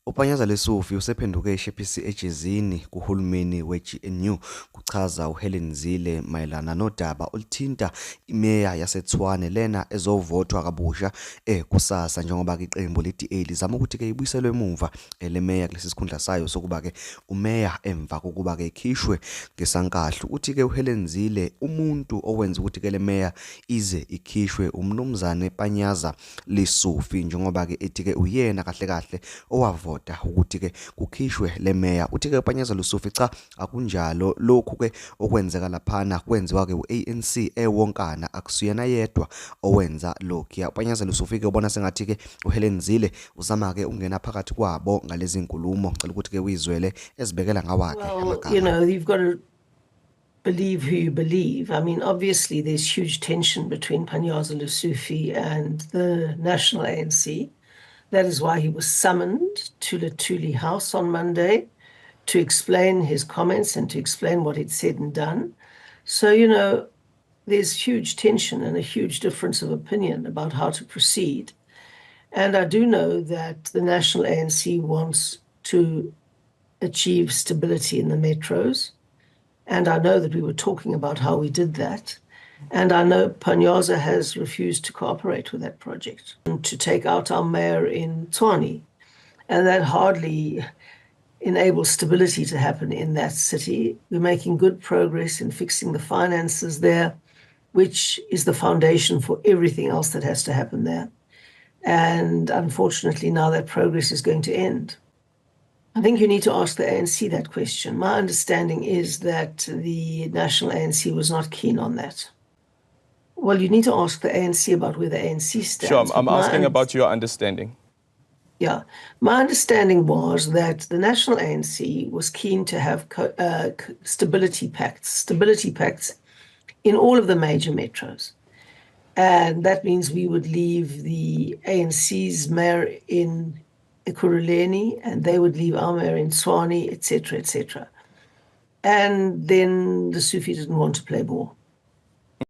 uPanyaza Lesufi usephenduke eshephisi ejezini kuhulumeni we-GNU kuchaza uHelen Zille mayelana nodaba oluthinta imeya yaseTshwane lena ezovothwa kabusha kusasa njengoba iqembu le-DA lizama ukuthi ke ibuyiselwe emuva lemeya kulesi sikhundla sayo sokuba ke umeya emva kokuba ke ikhishwe ngesankahlu. Uthi ke uHelen Zille umuntu owenza ukuthi ke lemeya ize ikhishwe umnumzane Panyaza Lesufi njengoba ke ethi ke uyena kahle kahle owavota ukuthi ke kukhishwe lemeya. Uthi ke Panyaza Lesufi cha akunjalo, lokhu ke okwenzeka laphana kwenziwa ke uANC ewonkana, akusiyena yedwa owenza lokhu. Panyaza Lesufi ke ubona sengathi ke uHelen Zille uzama ke ungena phakathi kwabo ngalezi nkulumo, ngicela ukuthi ke uyizwele ezibekela ngawakhe amagama. You know, you've got to believe who you believe. I mean, obviously there's huge tension between Panyaza Lesufi and the National ANC. That is why he was summoned to Lesufi House on Monday to explain his comments and to explain what he'd said and done. So, you know, there's huge tension and a huge difference of opinion about how to proceed. And I do know that the National ANC wants to achieve stability in the metros. And I know that we were talking about how we did that. And I know Panyaza has refused to cooperate with that project and to take out our mayor in Tshwane. And that hardly enables stability to happen in that city. We're making good progress in fixing the finances there, which is the foundation for everything else that has to happen there. And unfortunately, now that progress is going to end. I think you need to ask the ANC that question. My understanding is that the National ANC was not keen on that. Well, you need to ask the ANC about where the ANC stands. Sure, I'm asking about your understanding. Yeah, my understanding was that the National ANC was keen to have stability pacts in all of the major metros. And that means we would leave the ANC's mayor in Ekurhuleni, and they would leave our mayor in Tshwane, etc., etc. And then the Sufi didn't want to play ball.